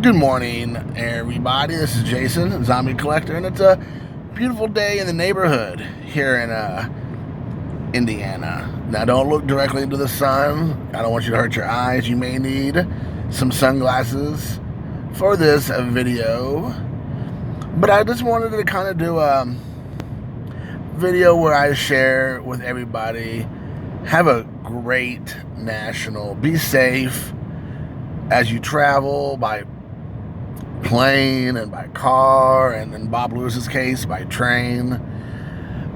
Good morning, everybody. This is Jason, Zombie Collector, and it's a beautiful day in the neighborhood here in Indiana. Now, don't look directly into the sun. I don't want you to hurt your eyes. You may need some sunglasses for this video. But I just wanted to kind of do a video where I share with everybody. Have a great national. Be safe as you travel by plane and by car, and in Bob Lewis's case, by train.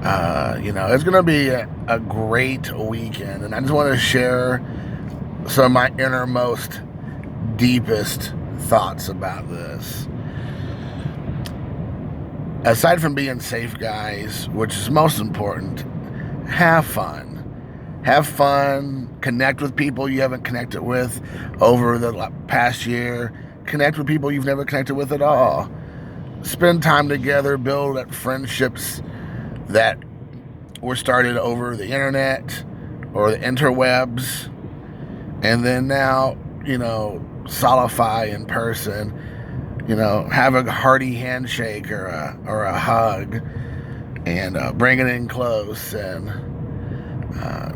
It's going to be a great weekend, and I just want to share some of my innermost, deepest thoughts about this. Aside from being safe, guys, which is most important, have fun. Have fun, connect with people you haven't connected with over the past year. Connect with people you've never connected with at all. Spend time together, build friendships that were started over the internet or the interwebs, and then now, solidify in person. Have a hearty handshake or a hug, and bring it in close, and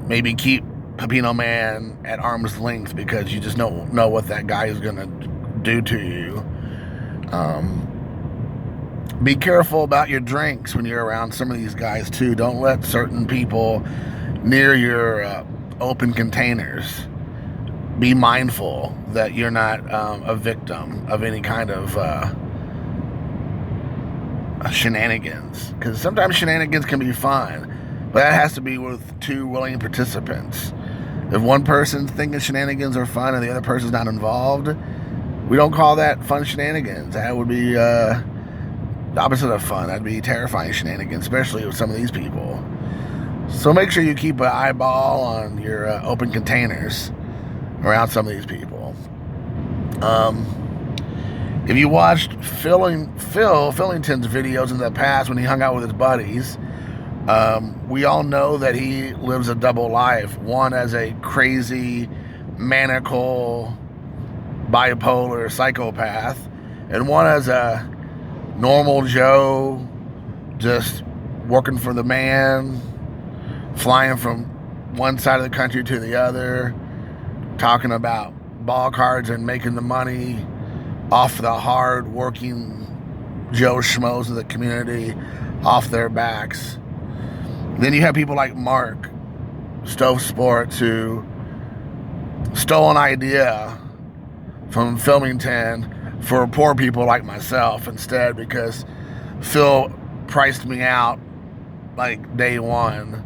maybe keep Pepino Man at arm's length, because you just don't know what that guy is going to do to you. Be careful about your drinks when you're around some of these guys too. Don't let certain people near your open containers. Be mindful that you're not a victim of any kind of shenanigans, because sometimes shenanigans can be fun, but that has to be with two willing participants. If one person's thinking shenanigans are fun and the other person's not involved, we don't call that fun shenanigans. That would be the opposite of fun. That'd be terrifying shenanigans, especially with some of these people. So make sure you keep an eyeball on your open containers around some of these people. If you watched Fillington's videos in the past when he hung out with his buddies, we all know that he lives a double life. One as a crazy, maniacal, bipolar psychopath, and one as a normal Joe, just working for the man, flying from one side of the country to the other, talking about ball cards and making the money off the hard working Joe Schmoes of the community, off their backs. Then you have people like Mark Stove Sports, who stole an idea from Fillington for poor people like myself instead, because Phil priced me out like day one.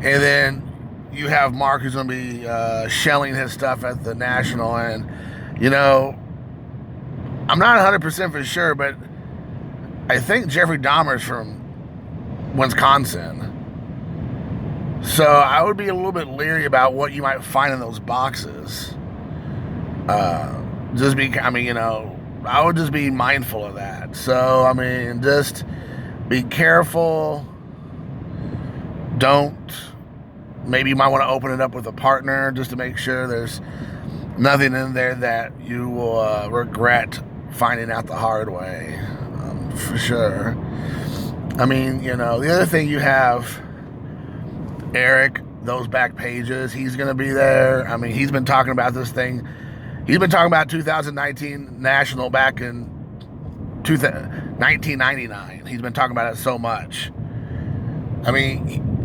And then you have Mark, who's going to be shelling his stuff at the National, and I'm not 100% for sure, but I think Jeffrey Dahmer's from Wisconsin. So I would be a little bit leery about what you might find in those boxes. I would just be mindful of that. So, just be careful. Maybe you might want to open it up with a partner just to make sure there's nothing in there that you will regret finding out the hard way. For sure. The other thing, you have Eric, those back pages. He's going to be there. He's been talking about this thing. He's been talking about 2019 National back in 1999. He's been talking about it so much.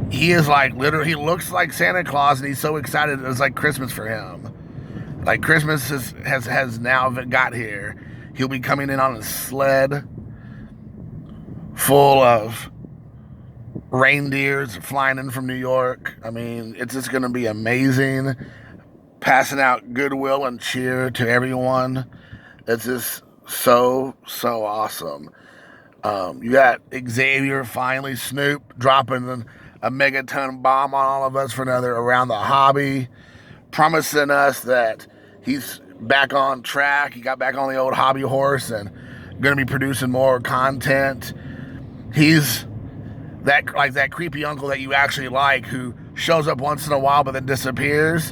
He is like, literally, he looks like Santa Claus, and he's so excited. It's like Christmas for him. Like Christmas has now got here. He'll be coming in on a sled full of reindeers flying in from New York. It's just going to be amazing. Passing out goodwill and cheer to everyone. It's just so awesome. You got Xavier, finally, Snoop dropping a megaton bomb on all of us for another Around the Hobby, promising us that he's back on track. He got back on the old hobby horse and going to be producing more content. He's that creepy uncle that you actually like, who shows up once in a while but then disappears.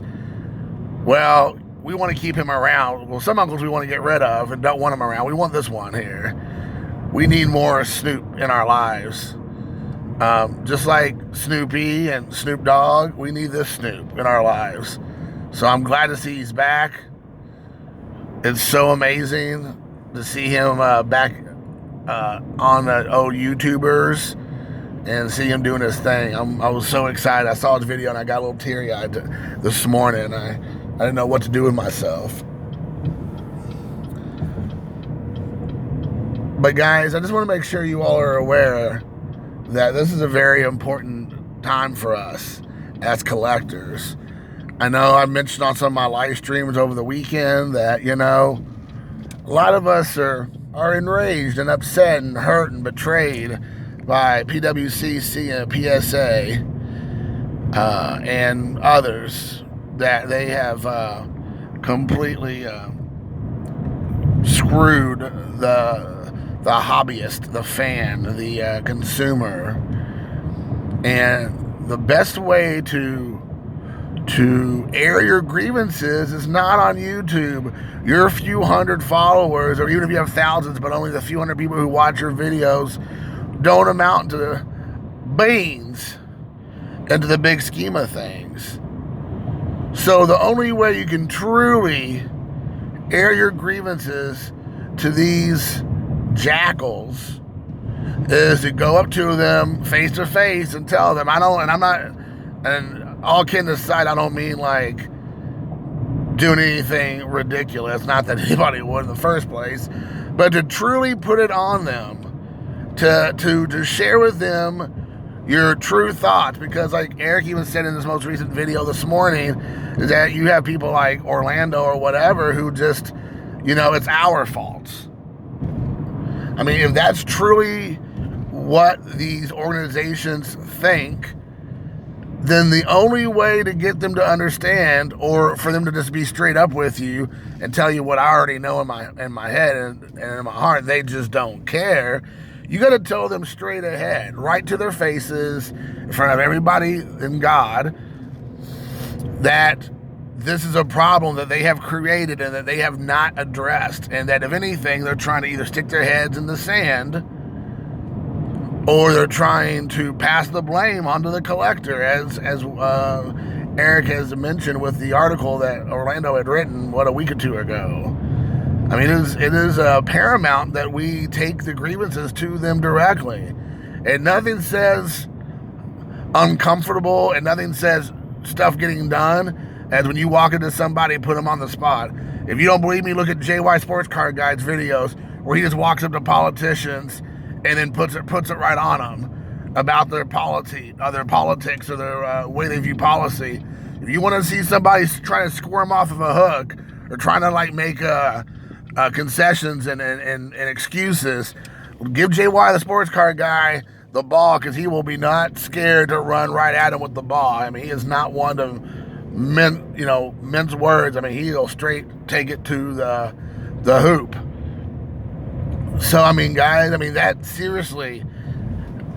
Well, we want to keep him around. Well, some uncles we want to get rid of and don't want him around. We want this one here. We need more Snoop in our lives. Just like Snoopy and Snoop Dogg, we need this Snoop in our lives. So I'm glad to see he's back. It's so amazing to see him back on the old YouTubers and see him doing his thing. I was so excited. I saw his video and I got a little teary-eyed this morning. I didn't know what to do with myself. But guys, I just want to make sure you all are aware that this is a very important time for us as collectors. I know I mentioned on some of my live streams over the weekend that, you know, a lot of us are enraged and upset and hurt and betrayed by PWCC and PSA and others, that they have completely screwed the hobbyist, the fan, the consumer. And the best way to air your grievances is not on YouTube. Your few hundred followers, or even if you have thousands, but only the few hundred people who watch your videos, don't amount to beans into the big scheme of things. So the only way you can truly air your grievances to these jackals is to go up to them face to face and tell them, and all kidding aside, I don't mean like doing anything ridiculous, not that anybody would in the first place, but to truly put it on them, to share with them your true thoughts. Because like Eric even said in his most recent video this morning, is that you have people like Orlando or whatever who just, you know, it's our faults. I mean, if that's truly what these organizations think, then the only way to get them to understand, or for them to just be straight up with you and tell you what I already know in my head and in my heart, they just don't care. You got to tell them straight ahead, right to their faces, in front of everybody and God, that this is a problem that they have created and that they have not addressed, and that if anything, they're trying to either stick their heads in the sand or they're trying to pass the blame onto the collector, as Eric has mentioned with the article that Orlando had written, a week or two ago. I mean, it is paramount that we take the grievances to them directly. And nothing says uncomfortable and nothing says stuff getting done as when you walk into somebody and put them on the spot. If you don't believe me, look at JY Sports Card Guide's videos where he just walks up to politicians and then puts it right on them about their politics or their way they view policy. If you want to see somebody trying to squirm off of a hook or trying to like make concessions and excuses, give JY the sports card guy the ball, because he will be not scared to run right at him with the ball. I mean, he is not one to mince words. I mean, he'll straight take it to the hoop. So I mean, guys, I mean that seriously.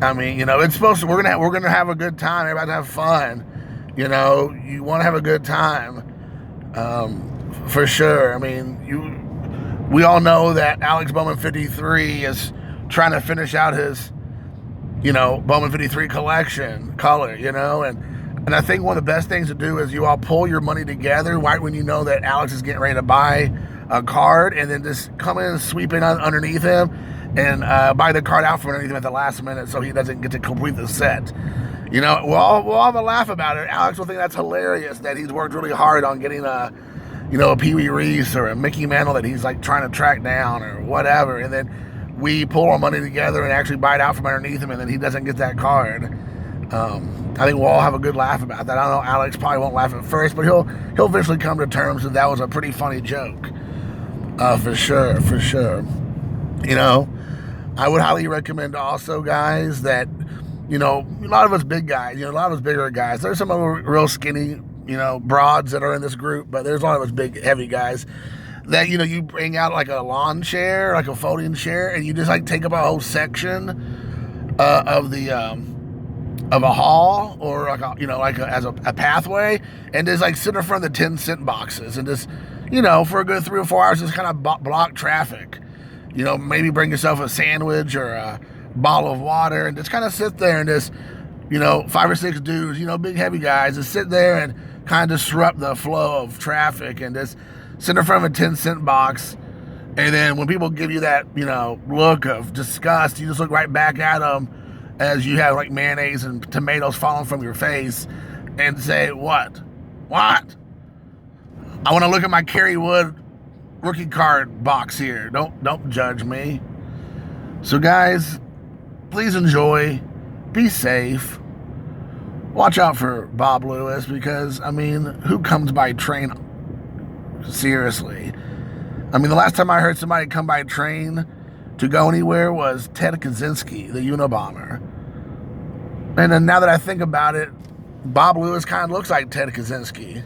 I mean, you know, it's supposed to. We're gonna have a good time. Everybody have fun. You know, you want to have a good time, for sure. I mean, we all know that Alex Bowman 53 is trying to finish out his, you know, Bowman 53 collection color. You know, and I think one of the best things to do is you all pull your money together right when you know that Alex is getting ready to buy a card, and then just come in and sweep in underneath him and buy the card out from underneath him at the last minute so he doesn't get to complete the set. You know, we'll all have a laugh about it. Alex will think that's hilarious that he's worked really hard on getting a Pee Wee Reese or a Mickey Mantle that he's like trying to track down or whatever, and then we pull our money together and actually buy it out from underneath him, and then he doesn't get that card. I think we'll all have a good laugh about that. I don't know, Alex probably won't laugh at first, but he'll eventually come to terms that was a pretty funny joke. For sure. You know, I would highly recommend also, guys, that, you know, a lot of us big guys, you know, a lot of us bigger guys, there's some of us real skinny, you know, broads that are in this group, but there's a lot of us big, heavy guys that, you know, you bring out like a lawn chair, like a folding chair, and you just like take up a whole section of a hall, or like as a pathway, and just like sit in front of the 10-cent boxes and just, you know, for a good 3 or 4 hours, just kind of block traffic. You know, maybe bring yourself a sandwich or a bottle of water and just kind of sit there and just, you know, 5 or 6 dudes, you know, big heavy guys, just sit there and kind of disrupt the flow of traffic and just sit in front of a 10-cent box. And then when people give you that, you know, look of disgust, you just look right back at them as you have like mayonnaise and tomatoes falling from your face and say, what? What? I want to look at my Kerry Wood rookie card box here. Don't judge me. So guys, please enjoy. Be safe. Watch out for Bob Lewis because, I mean, who comes by train? Seriously. I mean, the last time I heard somebody come by train to go anywhere was Ted Kaczynski, the Unabomber. And then now that I think about it, Bob Lewis kind of looks like Ted Kaczynski.